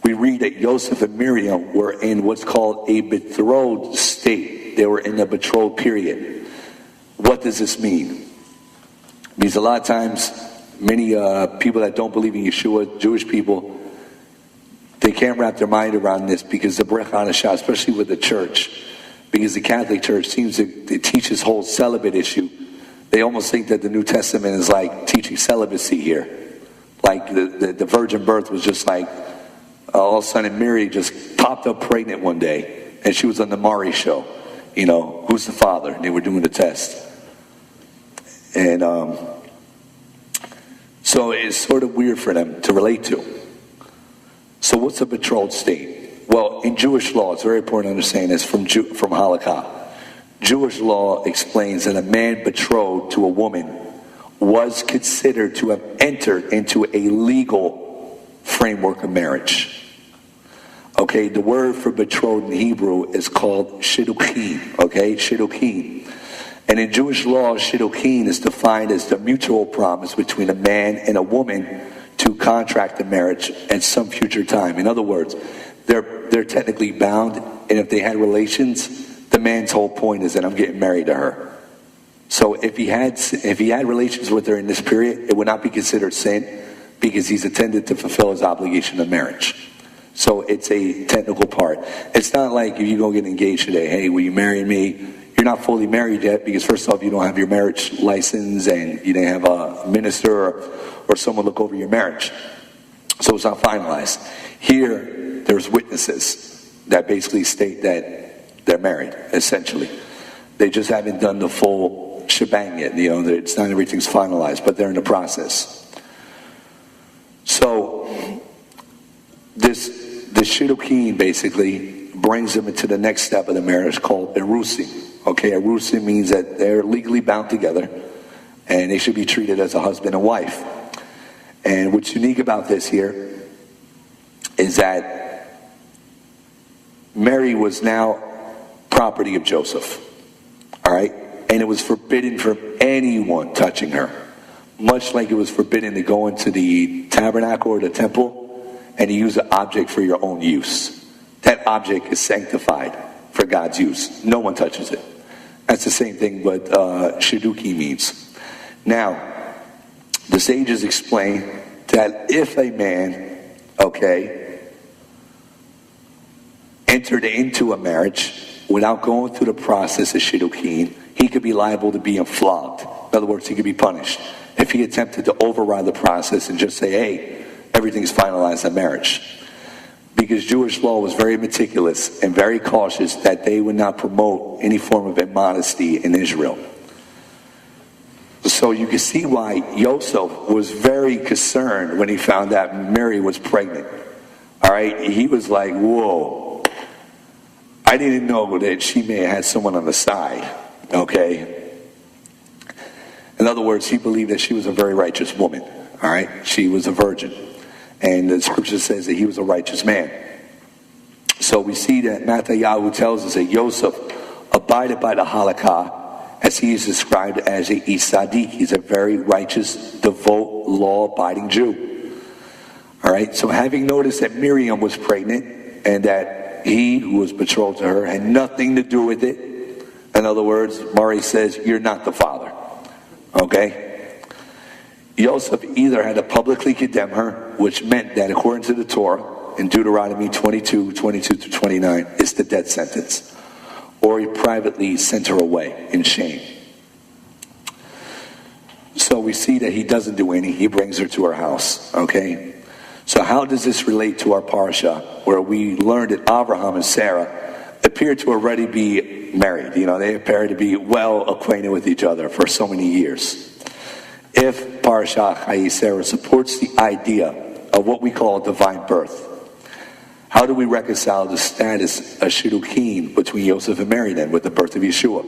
we read that Joseph and Miriam were in what's called a betrothed state. They were in a betrothed period. What does this mean? It means a lot of times, many people that don't believe in Yeshua, Jewish people, they can't wrap their mind around this because the Brech Hanashah, especially with the church, because the Catholic Church seems to teach this whole celibate issue. They almost think that the New Testament is like teaching celibacy here. Like the virgin birth was just like, all of a sudden Mary just popped up pregnant one day, and she was on the Maury show. You know, who's the father? And they were doing the test. And so it's sort of weird for them to relate to. So what's a betrothed state? Well, in Jewish law, it's very important to understand this from Halakha. Jewish law explains that a man betrothed to a woman was considered to have entered into a legal framework of marriage. Okay, the word for betrothed in Hebrew is called shidduchin. Okay, shidduchin. And in Jewish law, shidduchin is defined as the mutual promise between a man and a woman to contract a marriage at some future time. In other words, they're technically bound, and if they had relations, the man's whole point is that I'm getting married to her. So if he had relations with her in this period, it would not be considered sin because he's intended to fulfill his obligation of marriage. So it's a technical part. It's not like if you go get engaged today, hey, will you marry me? You're not fully married yet because first off, you don't have your marriage license and you didn't have a minister or someone look over your marriage. So it's not finalized. Here, there's witnesses that basically state that they're married, essentially. They just haven't done the full shebang yet. You know, it's not everything's finalized, but they're in the process. So the shidduchin basically brings them into the next step of the marriage called erusin. Okay, erusin means that they're legally bound together and they should be treated as a husband and wife. And what's unique about this here is that Mary was now property of Joseph. All right? And it was forbidden for anyone touching her. Much like it was forbidden to go into the tabernacle or the temple and to use an object for your own use. That object is sanctified for God's use. No one touches it. That's the same thing what shidduchin means. Now, the sages explain that if a man, okay, entered into a marriage without going through the process of shidduchin, he could be liable to be flogged. In other words, he could be punished if he attempted to override the process and just say, hey, everything's finalized in marriage. Because Jewish law was very meticulous and very cautious that they would not promote any form of immodesty in Israel. So you can see why Yosef was very concerned when he found out Mary was pregnant. All right, he was like, whoa, I didn't know that she may have had someone on the side. Okay. In other words, he believed that she was a very righteous woman. All right, she was a virgin. And the scripture says that he was a righteous man. So we see that Matthew tells us that Yosef abided by the halakha as he is described as a Isadik. He's a very righteous, devout, law-abiding Jew. All right, so having noticed that Miriam was pregnant and that he who was betrothed to her had nothing to do with it, in other words, Mari says, you're not the father. Okay? Yosef either had to publicly condemn her, which meant that according to the Torah, in Deuteronomy 22:22-29, it's the death sentence. Or he privately sent her away in shame. So we see that he doesn't do any. He brings her to her house. Okay? So how does this relate to our parsha, where we learned that Abraham and Sarah appeared to already be married? You know, they appeared to be well acquainted with each other for so many years. If Parashat Chayei Sarah supports the idea of what we call divine birth, how do we reconcile the status of shidduchin between Yosef and Mary then with the birth of Yeshua?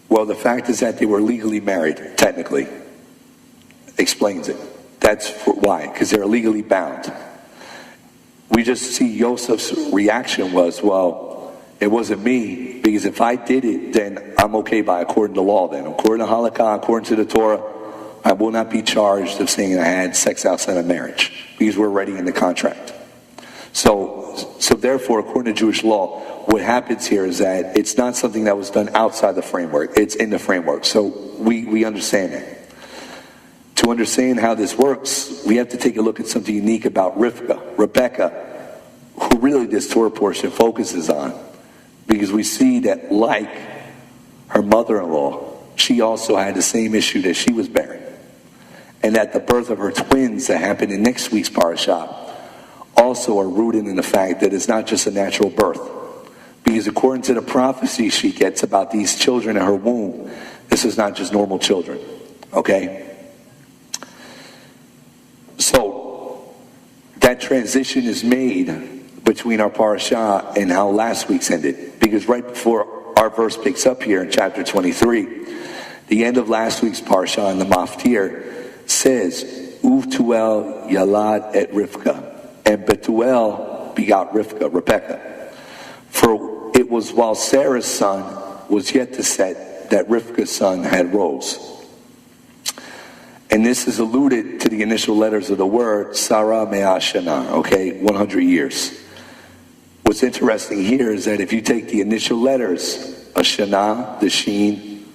Well, the fact is that they were legally married, technically, explains it. That's why, because they're legally bound. We just see Yosef's reaction was, well, it wasn't me, because if I did it, then I'm okay by according to law then. According to halakha, according to the Torah, I will not be charged of saying I had sex outside of marriage, because we're already in the contract. So therefore, according to Jewish law, what happens here is that it's not something that was done outside the framework. It's in the framework. So we understand that. To understand how this works, we have to take a look at something unique about Rebecca, who really this Torah portion focuses on. Because we see that, like her mother-in-law, she also had the same issue that she was bearing. And that the birth of her twins that happened in next week's parasha also are rooted in the fact that it's not just a natural birth. Because according to the prophecy she gets about these children in her womb, this is not just normal children. Okay? So, that transition is made between our parasha and how last week's ended. Because right before our verse picks up here in chapter 23, the end of last week's parasha in the Maftir says, Uvtuel Yalad et Rivka, and Betuel begot Rebecca. For it was while Sarah's son was yet to set that Rivka's son had rose. And this is alluded to the initial letters of the word, Sarah Me'ah Shana, okay, 100 years. What's interesting here is that if you take the initial letters, Shana, the Sheen,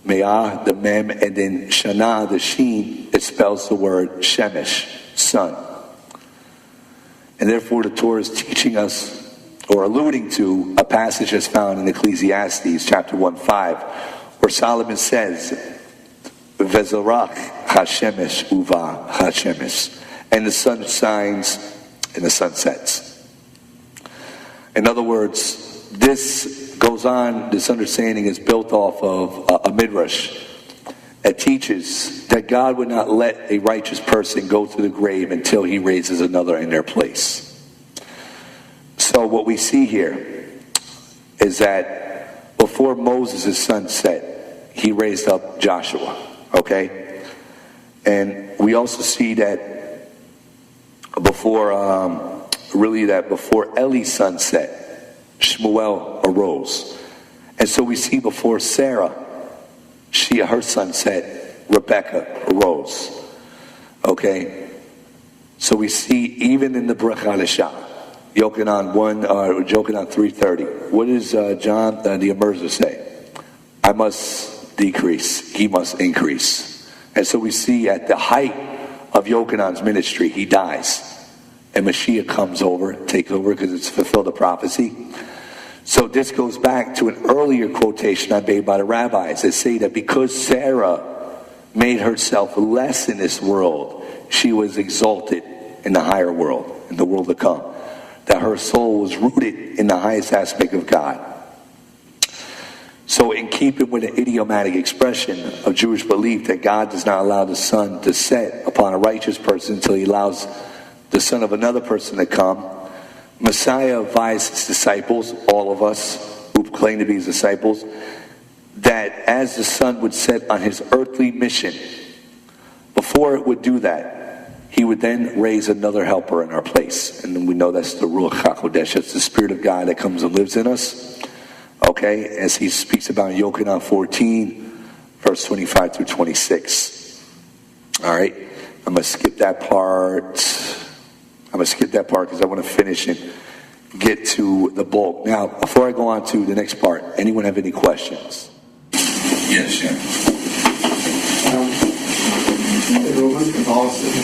Me'ah, the Mem, and then Shana, the Sheen, it spells the word Shemesh, sun. And therefore the Torah is teaching us, or alluding to, a passage that's found in Ecclesiastes chapter 1:5, where Solomon says, Vezarach Hashemesh Uva Hashemesh, and the sun shines and the sun sets. In other words, this goes on, this understanding is built off of a midrash that teaches that God would not let a righteous person go to the grave until he raises another in their place. So what we see here is that before Moses' sun set, he raised up Joshua, okay? And we also see that before Eli's sun set, Shmuel arose. And so we see before Sarah, her son said, Rebecca arose. Okay? So we see even in the Bracha L'Shah, Yochanan 3:30. What does John the Immerser say? I must decrease, he must increase. And so we see at the height of Yochanan's ministry, he dies. And Mashiach comes over, takes over because it's fulfilled the prophecy. So this goes back to an earlier quotation I made by the rabbis that say that because Sarah made herself less in this world, she was exalted in the higher world, in the world to come. That her soul was rooted in the highest aspect of God. So in keeping with the idiomatic expression of Jewish belief that God does not allow the sun to set upon a righteous person until he allows the son of another person to come, Messiah advised his disciples, all of us who claim to be his disciples, that as the sun would set on his earthly mission, before it would do that, he would then raise another helper in our place. And we know that's the Ruach HaKodesh, that's the Spirit of God that comes and lives in us. Okay, as he speaks about in Yochanan 14, verse 25 through 26. All right, I'm going to skip that part. Because I want to finish and get to the bulk. Now, before I go on to the next part, anyone have any questions? Yes, yeah. In the Roman Catholicism,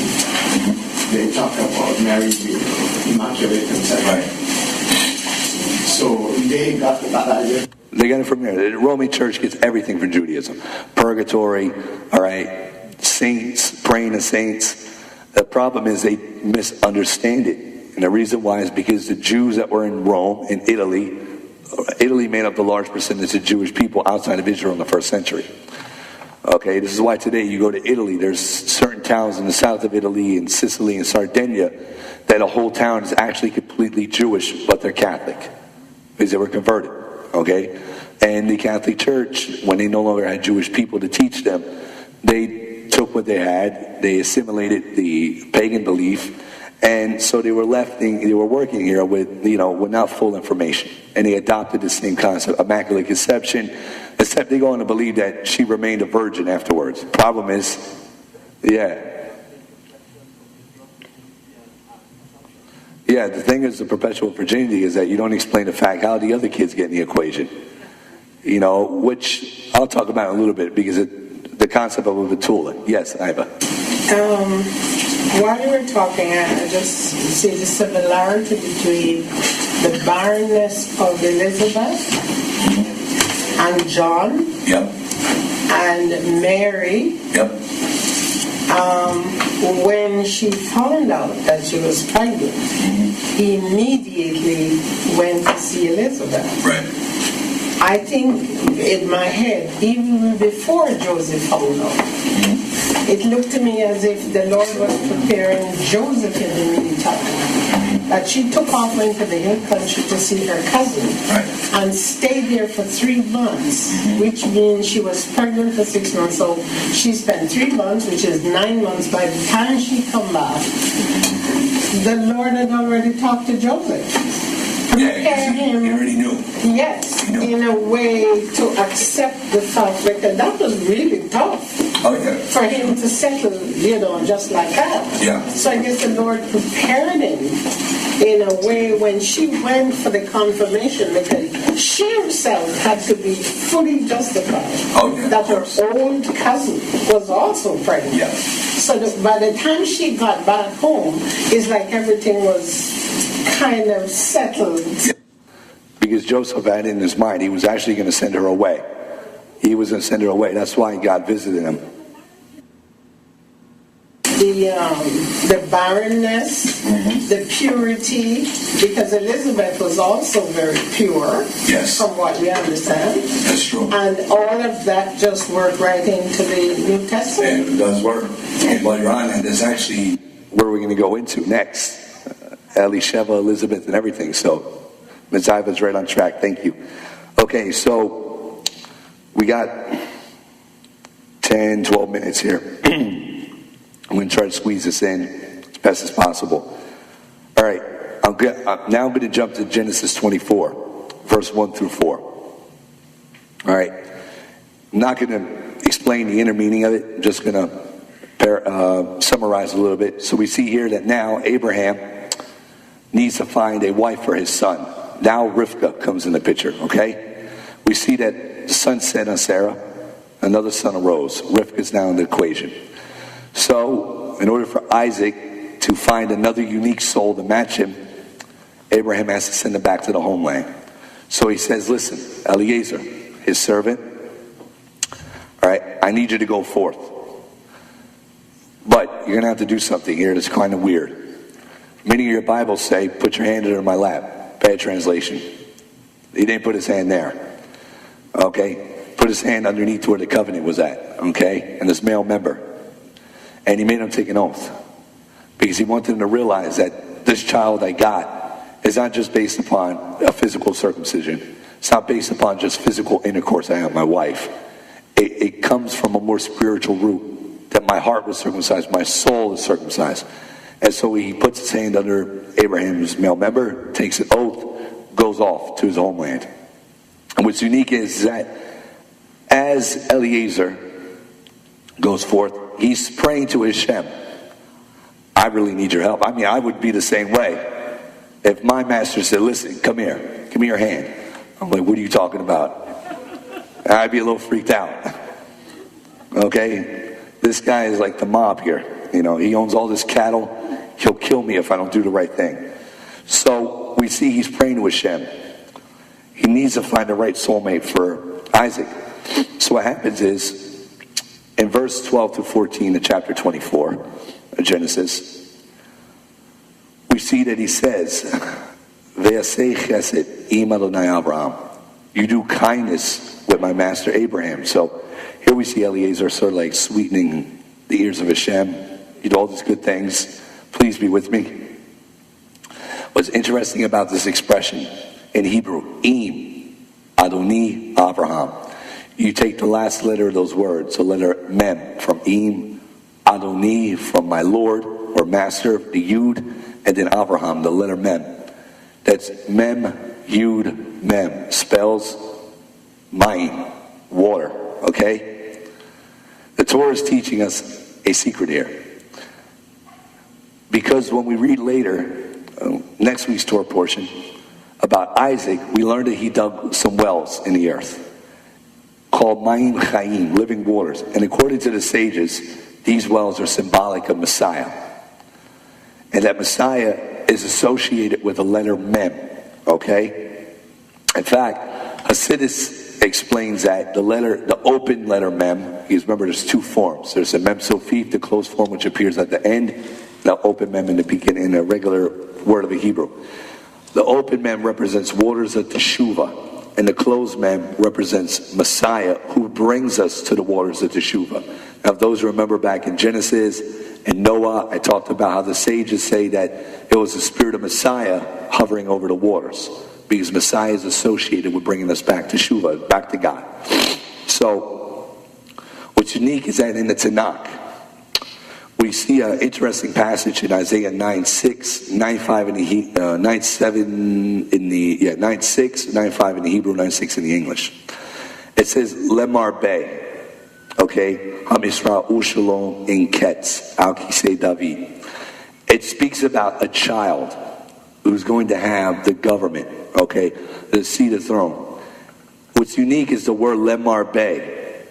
they talk about marriage with immaculate conception. Right. So they got that idea. They got it from there. The Roman Church gets everything from Judaism. Purgatory, all right, saints, praying to saints. The problem is they misunderstand it. And the reason why is because the Jews that were in Rome, in Italy made up the large percentage of Jewish people outside of Israel in the first century. Okay, this is why today you go to Italy, there's certain towns in the south of Italy, in Sicily and Sardinia, that a whole town is actually completely Jewish, but they're Catholic. Because they were converted. Okay? And the Catholic Church, when they no longer had Jewish people to teach them, they took what they had, they assimilated the pagan belief, and so they were working here with not full information. And they adopted the same concept, Immaculate Conception, except they go on to believe that she remained a virgin afterwards. Problem is, Yeah. Yeah, the thing is, the perpetual virginity is that you don't explain the fact how the other kids get in the equation. Which I'll talk about in a little bit, because the concept of a betula. Yes, Iva. While you were talking, I just see the similarity between the barrenness of Elizabeth and John. Yep. And Mary. Yep. When she found out that she was pregnant, he immediately went to see Elizabeth. Right. I think in my head, even before Joseph found out, it looked to me as if the Lord was preparing Joseph in the meantime. That she took off, went to the hill country to see her cousin, and stayed there for 3 months, which means she was pregnant for 6 months. So she spent 3 months, which is 9 months. By the time she come back, the Lord had already talked to Joseph. Prepare him. He already knew. Yes, in a way to accept the fact that that was really tough. Oh, yeah. For him to settle, just like that. Yeah. So I guess the Lord prepared him in a way when she went for the confirmation, because she herself had to be fully justified that her old cousin was also pregnant. Yeah. So by the time she got back home, it's like everything was kind of settled. Because Joseph had in his mind, he was actually going to send her away. He was going to send her away. That's why God visited him. The barrenness, the purity, because Elizabeth was also very pure, from what we understand. That's true. And all of that just worked right into the New Testament. And it does work. And while you're on it, there's actually where we're going to go into next. Elisheva, Elizabeth, and everything. So, Mizaiva's right on track. Thank you. Okay, so we got 10, 12 minutes here. I'm going to try to squeeze this in as best as possible. All right, now I'm going to jump to Genesis 24, verse 1 through 4. All right, I'm not going to explain the inner meaning of it. I'm just going to summarize a little bit. So we see here that now Abraham needs to find a wife for his son. Now Rivka comes in the picture, okay? We see that the sun set on Sarah, another son arose. Rivka's now in the equation. So, in order for Isaac to find another unique soul to match him, Abraham has to send him back to the homeland. So he says, listen, Eliezer, his servant, all right, I need you to go forth. But you're going to have to do something here that's kind of weird. Many of your Bibles say, put your hand under my lap. Bad translation. He didn't put his hand there. Okay? Put his hand underneath where the covenant was at. Okay? And this male member. And he made him take an oath. Because he wanted him to realize that this child I got is not just based upon a physical circumcision. It's not based upon just physical intercourse I have with my wife. It comes from a more spiritual root. That my heart was circumcised, my soul is circumcised. And so he puts his hand under Abraham's male member, takes an oath, goes off to his homeland. And what's unique is that as Eliezer goes forth, he's praying to his Shem. I really need your help. I mean, I would be the same way. If my master said, listen, come here, give me your hand. I'm like, what are you talking about? I'd be a little freaked out. Okay? This guy is like the mob here. He owns all this cattle. He'll kill me if I don't do the right thing. So we see he's praying to Hashem. He needs to find the right soulmate for Isaac. So what happens is, in verse 12 to 14 of chapter 24 of Genesis, we see that he says, Ve'aseh chesed im Adonai Abraham. You do kindness with my master Abraham. So here we see Eliezer sort of like sweetening the ears of Hashem. You do all these good things. Please be with me. What's interesting about this expression in Hebrew, Im Adoni Abraham. You take the last letter of those words, the letter Mem from Im, Adoni from my Lord or Master, the Yud, and then Abraham, the letter Mem. That's Mem, Yud, Mem. Spells Mayim, water, okay? The Torah is teaching us a secret here. Because when we read later, next week's Torah portion, about Isaac, we learned that he dug some wells in the earth called Mayim Chayim, living waters. And according to the sages, these wells are symbolic of Messiah. And that Messiah is associated with the letter Mem, okay? In fact, Hasidus explains that the open letter Mem, because remember there's two forms. There's a Mem Sofif, the closed form, which appears at the end, the open Mem in the beginning, in a regular word of the Hebrew. The open Mem represents waters of Teshuvah, and the closed Mem represents Messiah, who brings us to the waters of Teshuvah. Now, if those who remember back in Genesis and Noah, I talked about how the sages say that it was the spirit of Messiah hovering over the waters, because Messiah is associated with bringing us back to Teshuvah, back to God. So, what's unique is that in the Tanakh, we see an interesting passage in Isaiah 9:6, 9:5 in the 9:7 in the 9:6, 9:5 in the Hebrew, 9:6 in the English. It says Lemar Bey, okay, Ham Yisrael Ushalom in Ketz Al Kisei David. It speaks about a child who's going to have the government, okay, the seat of throne. What's unique is the word Lemar Bey,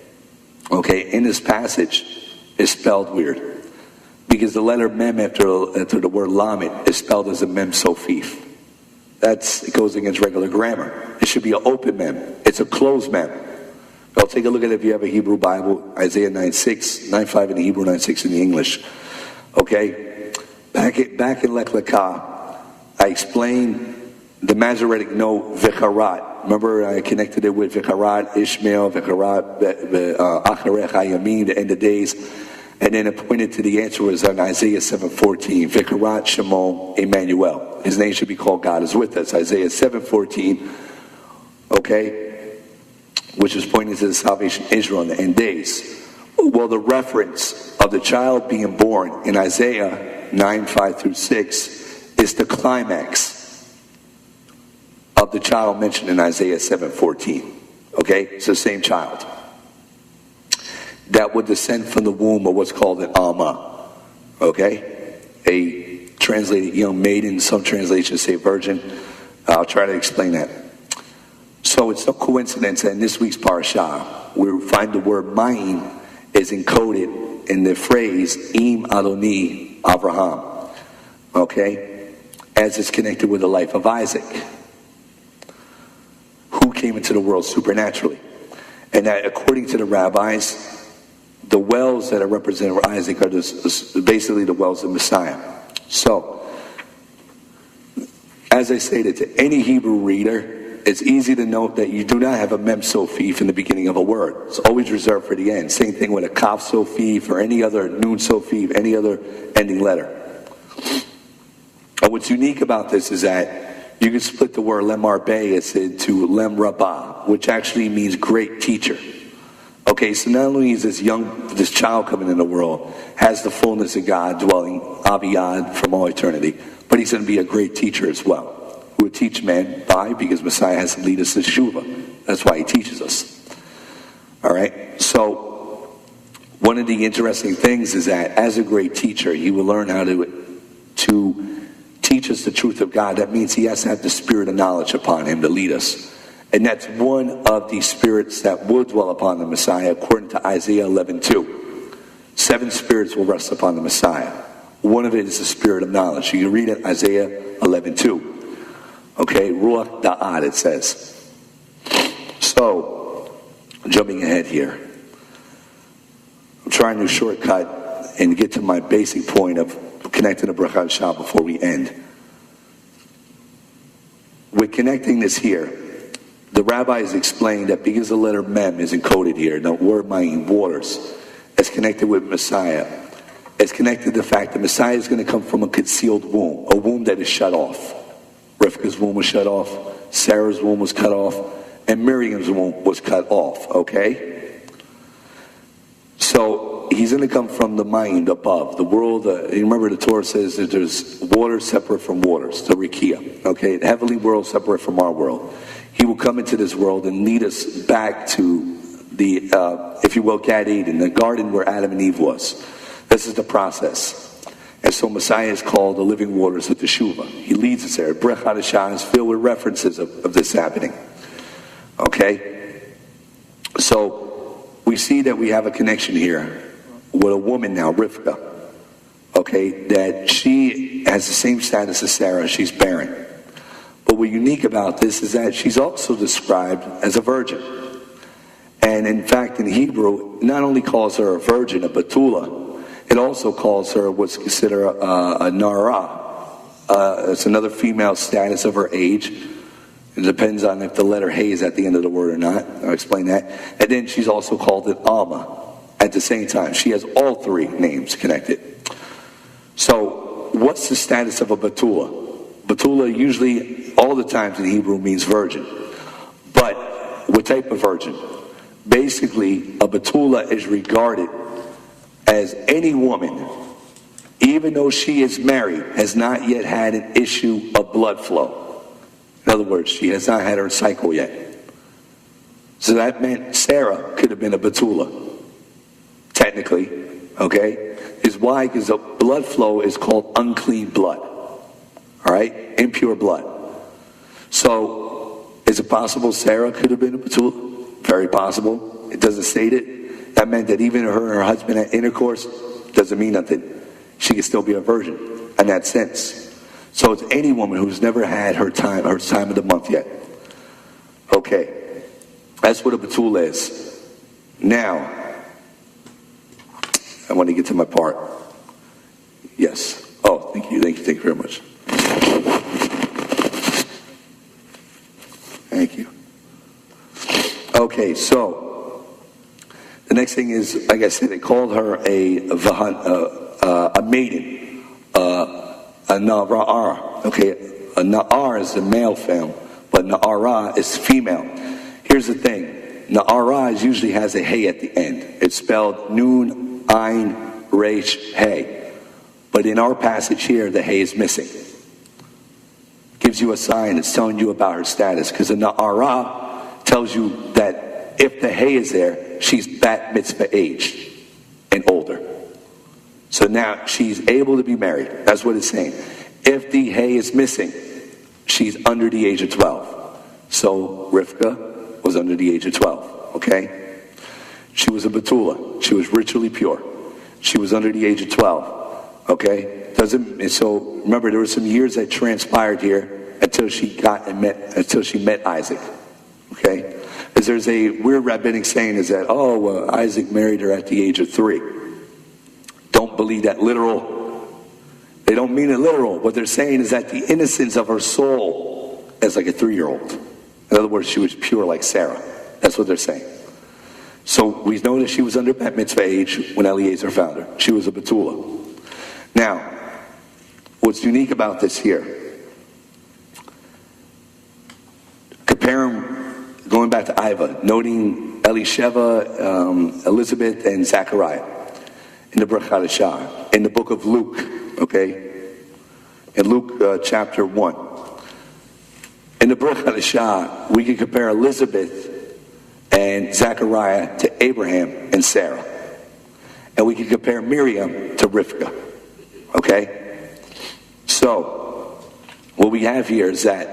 okay, in this passage is spelled weird. Because the letter Mem after the word Lamed is spelled as a Mem Sofif. It goes against regular grammar. It should be an open Mem. It's a closed Mem. I'll take a look at it if you have a Hebrew Bible, Isaiah 9:6, 9:5 in the Hebrew, 9:6 in the English. Okay? Back in Lech Lekah, I explained the Masoretic note V'charat. Remember I connected it with V'charat, Ishmael, V'charat, Acharech HaYamin, the end of days. And then it pointed to the answer was on Isaiah 7:14, V'karat Shemo Emmanuel. His name should be called God is with us. Isaiah 7:14, okay, which is pointing to the salvation of Israel in the end days. Well, the reference of the child being born in Isaiah 9:5 through 6 is the climax of the child mentioned in Isaiah 7:14. Okay, it's the same child that would descend from the womb of what's called an Alma, okay? A translated young maiden, some translations say virgin. I'll try to explain that. So it's no coincidence that in this week's parashah, we find the word Mayim is encoded in the phrase Im Adoni Abraham, okay? As it's connected with the life of Isaac, who came into the world supernaturally. And that according to the rabbis, the wells that are represented with Isaac are basically the wells of Messiah. So, as I stated, to any Hebrew reader, it's easy to note that you do not have a Mem Sofif in the beginning of a word. It's always reserved for the end. Same thing with a Kaf Sofif or any other Nun Sofif, any other ending letter. And what's unique about this is that you can split the word Lemar Bey into Lem Rabbah, which actually means great teacher. Okay, so not only is this child coming in the world, has the fullness of God dwelling Aviyad from all eternity, but he's going to be a great teacher as well. Who will teach men by, because Messiah has to lead us to Teshuvah. That's why he teaches us. All right, so one of the interesting things is that as a great teacher, he will learn how to teach us the truth of God. That means he has to have the spirit of knowledge upon him to lead us. And that's one of the spirits that will dwell upon the Messiah, according to Isaiah 11:2. 7 spirits will rest upon the Messiah. One of it is the spirit of knowledge. You can read it, Isaiah 11:2. Okay, Ruach Da'ad, it says. So, jumping ahead here. I'm trying to shortcut and get to my basic point of connecting the Brachat Shah before we end. With connecting this here, the rabbis explained that because the letter Mem is encoded here, the word Mayim, waters, is connected with Messiah. It's connected to the fact that Messiah is going to come from a concealed womb, a womb that is shut off. Rivka's womb was shut off, Sarah's womb was cut off, and Miriam's womb was cut off, okay? So he's going to come from the mind above, the world. You remember the Torah says that there's water separate from waters, the Rikia, okay? The heavenly world separate from our world. He will come into this world and lead us back to the, if you will, Gad Eden, the garden where Adam and Eve was. This is the process. And so Messiah is called the living waters of Teshuvah. He leads us there. Brech Hadashah is filled with references of this happening. Okay? So we see that we have a connection here with a woman now, Rivka. Okay? That she has the same status as Sarah. She's barren. But what's unique about this is that she's also described as a virgin. And in fact, in Hebrew, it not only calls her a virgin, a Betula, it also calls her what's considered a Nara. It's another female status of her age. It depends on if the letter Hey is at the end of the word or not. I'll explain that. And then she's also called an Alma at the same time. She has all three names connected. So what's the status of a Betula? Betula usually, all the times in Hebrew, means virgin. But what type of virgin? Basically, a Betula is regarded as any woman, even though she is married, has not yet had an issue of blood flow. In other words, she has not had her cycle yet. So that meant Sarah could have been a Betula, technically, okay? Is why? Because the blood flow is called unclean blood, all right? Impure blood. So, is it possible Sarah could have been a Betula? Very possible. It doesn't state it. That meant that even her and her husband had intercourse, doesn't mean nothing. She could still be a virgin in that sense. So it's any woman who's never had her time of the month yet. Okay. That's what a Betula is. Now, I want to get to my part. Yes. Oh, thank you very much. Thank you. Okay, so the next thing is, like I said, they called her a maiden, a Na'ar. Okay, a Na'ar is the male form, but Na'ara is female. Here's the thing: Na'ara usually has a hey at the end. It's spelled Nun, Ein, Resh, Hey. But in our passage here, the hey is missing. Gives you a sign. It's telling you about her status, because a Na'ara tells you that if the hey is there, she's bat mitzvah aged and older. So now she's able to be married. That's what it's saying. If the hay is missing, she's under the age of 12. So Rivka was under the age of 12. Okay? She was a Betula. She was ritually pure. She was under the age of 12. Okay? So remember, there were some years that transpired here until she met Isaac. Okay? Because there's a weird rabbinic saying is that, Isaac married her at the age of 3. Don't believe that literal. They don't mean it literal. What they're saying is that the innocence of her soul is like a 3-year-old. In other words, she was pure like Sarah. That's what they're saying. So we know that she was under bat mitzvah age when Eliezer found her. She was a Betula. Now, what's unique about this here, going back to Iva, noting Elisheva, Elizabeth, and Zechariah in the Brech Hadashah, in the book of Luke, okay? In Luke chapter 1. In the Brech Hadashah, we can compare Elizabeth and Zechariah to Abraham and Sarah. And we can compare Miriam to Rivka, okay? So, what we have here is that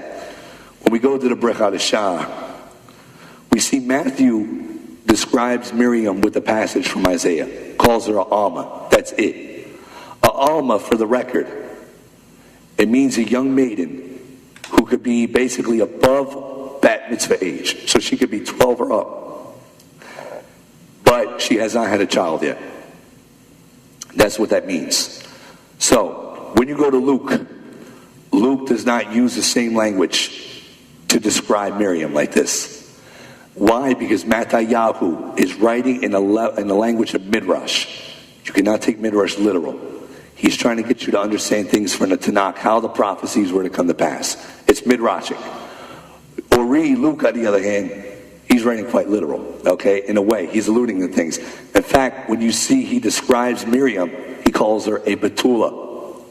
when we go to the Brech Hadashah, we see Matthew describes Miriam with the passage from Isaiah, calls her an Alma. That's it. An Alma, for the record, it means a young maiden who could be basically above bat mitzvah age. So she could be 12 or up. But she has not had a child yet. That's what that means. So, when you go to Luke, Luke does not use the same language to describe Miriam like this. Why? Because Matthew is writing in the language of Midrash. You cannot take Midrash literal. He's trying to get you to understand things from the Tanakh, how the prophecies were to come to pass. It's Midrashic. Ori, Luke, on the other hand, he's writing quite literal, okay? In a way, he's alluding to things. In fact, when you see he describes Miriam, he calls her a Betula,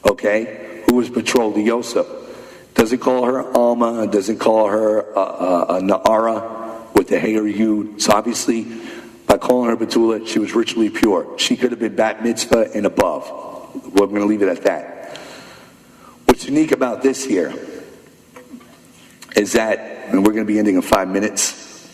okay? Who was betrothed to Yosef. Doesn't call her Alma, doesn't call her a Na'ara with the Hey or Yud. So obviously, By calling her Betula, she was ritually pure. She could have been bat mitzvah and above. We're going to leave it at that. What's unique about this here is that, and we're going to be ending in 5 minutes,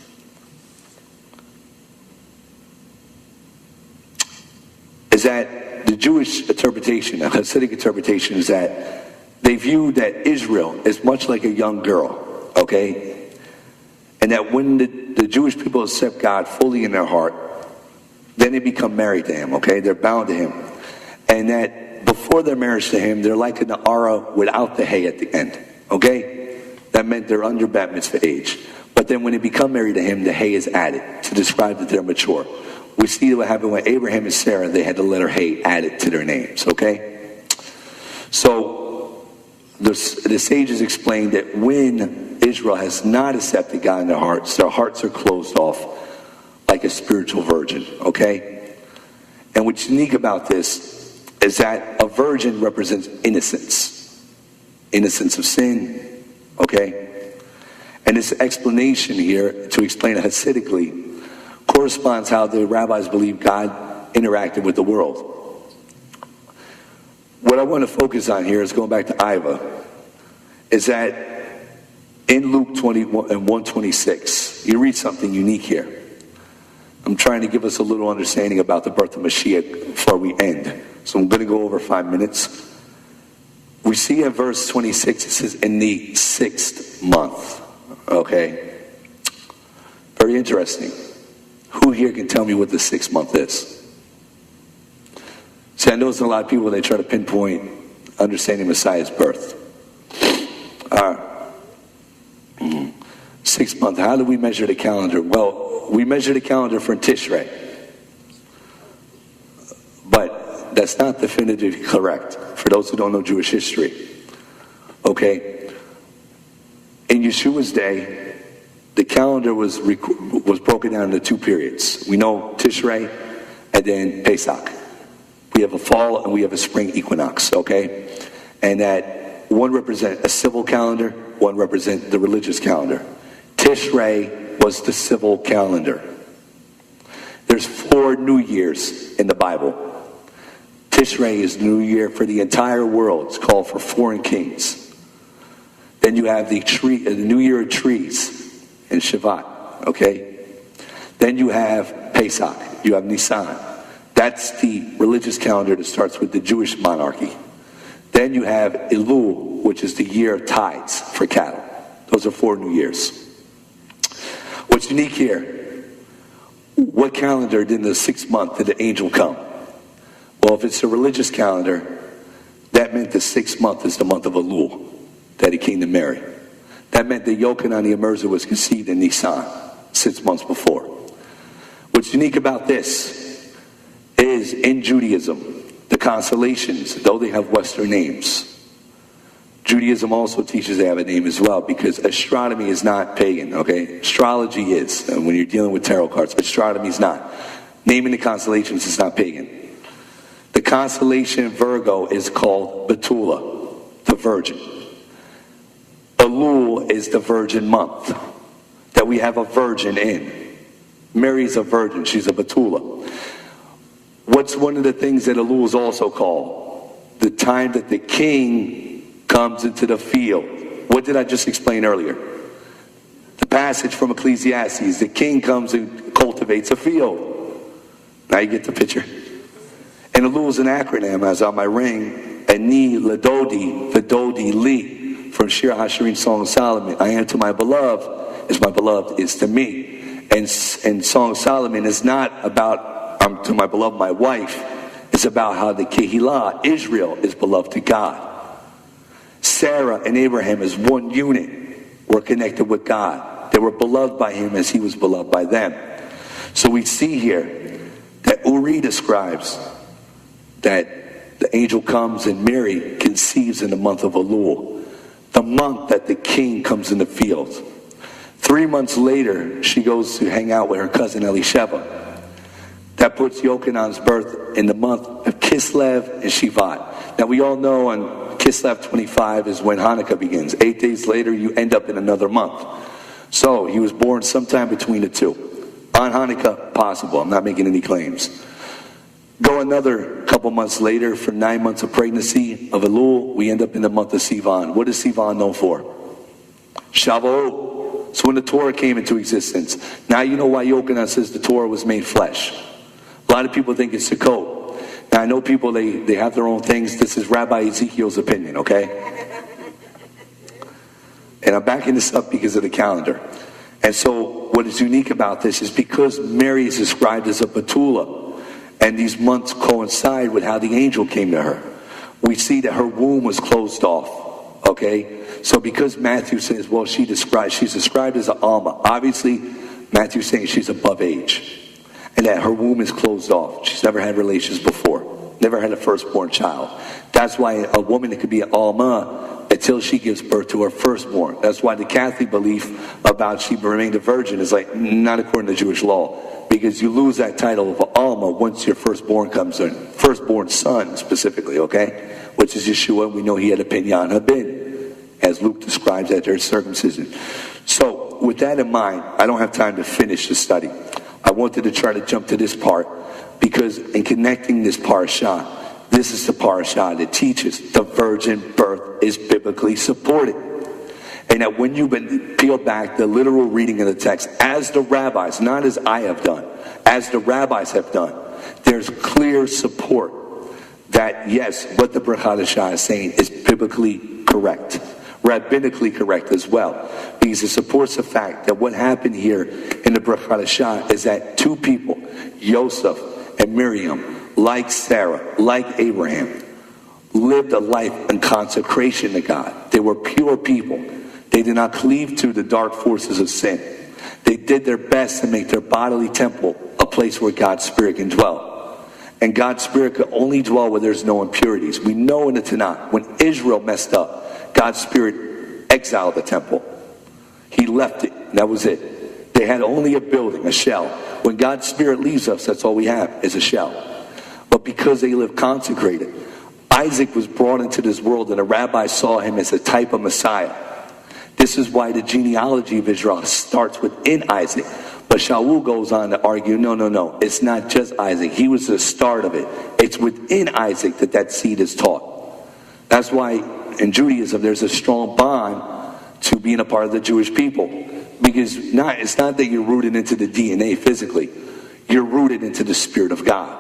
is that the Jewish interpretation, the Hasidic interpretation, is that they view that Israel is much like a young girl, okay? And that when the Jewish people accept God fully in their heart, then they become married to Him, okay? They're bound to Him. And that before their marriage to Him, they're like a Na'ara without the hay at the end, okay? That meant they're under bat mitzvah age. But then when they become married to Him, the hay is added to describe that they're mature. We see what happened when Abraham and Sarah, they had the letter hay added to their names, okay? So the sages explained that when Israel has not accepted God in their hearts are closed off like a spiritual virgin, okay? And what's unique about this is that a virgin represents innocence. Innocence of sin, okay? And this explanation here, to explain it Hasidically, corresponds how the rabbis believe God interacted with the world. What I want to focus on here is going back to Iva, is that in Luke 21 and 126, you read something unique here. I'm trying to give us a little understanding about the birth of Mashiach before we end. So I'm going to go over 5 minutes. We see in verse 26, it says, in the 6th month. Okay? Very interesting. Who here can tell me what the 6th month is? See, I know there's a lot of people when they try to pinpoint understanding Messiah's birth. 6th month, how do we measure the calendar? Well, we measure the calendar for Tishrei. But that's not definitively correct for those who don't know Jewish history. Okay? In Yeshua's day, the calendar was broken down into 2 periods. We know Tishrei and then Pesach. We have a fall and we have a spring equinox, okay? And that one represents a civil calendar, one represents the religious calendar. Tishrei was the civil calendar. There's 4 New Years in the Bible. Tishrei is the New Year for the entire world. It's called for foreign kings. Then you have the New Year of trees in Shabbat, okay? Then you have Pesach, you have Nisan. That's the religious calendar that starts with the Jewish monarchy. Then you have Elul, which is the year of tides for cattle. Those are 4 New Years. What's unique here, what calendar did in the 6th month did the angel come? Well, if it's a religious calendar, that meant the 6th month is the month of Elul, that he came to Mary. That meant that Yochanan the Immerser was conceived in Nisan, 6 months before. What's unique about this is in Judaism, the constellations, though they have Western names, Judaism also teaches they have a name as well, because astronomy is not pagan, okay? Astrology is, and when you're dealing with tarot cards, astronomy is not. Naming the constellations is not pagan. The constellation Virgo is called Betula, the Virgin. Elul is the virgin month that we have a virgin in. Mary's a virgin, she's a Betula. What's one of the things that Elul is also called? The time that the king comes into the field. What did I just explain earlier? The passage from Ecclesiastes, the king comes and cultivates a field. Now you get the picture. And Elul is an acronym, as on my ring, Ani Ladodi, Vidodi Li, from Shir HaShirim, Song of Solomon. I am to my beloved as my beloved is to me. And Song of Solomon is not about, I'm to my beloved, my wife. It's about how the Kehilot, Israel, is beloved to God. Sarah and Abraham as one unit were connected with God. They were beloved by him as he was beloved by them. So we see here that Uri describes that the angel comes and Mary conceives in the month of Elul, the month that the king comes in the field. 3 months later, she goes to hang out with her cousin Elisheva. That puts Yochanan's birth in the month of Kislev and Shivat. Now we all know on Kislev 25 is when Hanukkah begins. 8 days later, you end up in another month. So he was born sometime between the two. On Hanukkah, possible. I'm not making any claims. Go another couple months later, for 9 months of pregnancy of Elul, we end up in the month of Sivan. What is Sivan known for? Shavuot. So when the Torah came into existence, now you know why Yochanan says the Torah was made flesh. A lot of people think it's Sukkot. Now I know people, they have their own things. This is Rabbi Yehezqel's opinion, okay? And I'm backing this up because of the calendar. And so what is unique about this is because Mary is described as a Betula, and these months coincide with how the angel came to her. We see that her womb was closed off, okay? So because Matthew says, well, she's described as an Alma. Obviously, Matthew's saying she's above age, and that her womb is closed off. She's never had relations before, never had a firstborn child. That's why a woman could be an Alma until she gives birth to her firstborn. That's why the Catholic belief about she remained a virgin is like not according to Jewish law. Because you lose that title of Alma once your firstborn comes in. Firstborn son, specifically, okay? Which is Yeshua. We know he had a Pinyan Habin, as Luke describes at their circumcision. So, with that in mind, I don't have time to finish the study. I wanted to try to jump to this part, because in connecting this parashah, this is the parashah that teaches the virgin birth is biblically supported. And that when you've been peeled back the literal reading of the text, as the rabbis, not as I have done, as the rabbis have done, there's clear support that, yes, what the Brit Hadashah is saying is biblically correct, rabbinically correct as well. Because it supports the fact that what happened here in the Brit Hadashah is that two people, Yosef and Miriam, like Sarah, like Abraham, lived a life in consecration to God. They were pure people. They did not cleave to the dark forces of sin. They did their best to make their bodily temple a place where God's Spirit can dwell. And God's Spirit can only dwell where there's no impurities. We know in the Tanakh, when Israel messed up, God's Spirit exiled the temple. He left it, and that was it. They had only a building, a shell. When God's Spirit leaves us, that's all we have, is a shell. But because they lived consecrated, Isaac was brought into this world, and the rabbis saw him as a type of Messiah. This is why the genealogy of Israel starts within Isaac. But Shaul goes on to argue, no, it's not just Isaac. He was the start of it. It's within Isaac that seed is taught. That's why in Judaism there's a strong bond to being a part of the Jewish people. Because it's not that you're rooted into the DNA physically. You're rooted into the Spirit of God,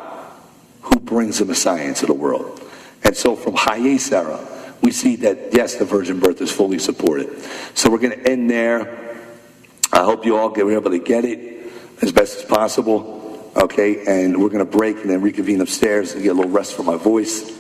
who brings the Messiah into the world. And so from Chayei Sarah, we see that, yes, the virgin birth is fully supported. So we're going to end there. I hope you all were able to get it as best as possible. Okay, and we're going to break and then reconvene upstairs and get a little rest for my voice.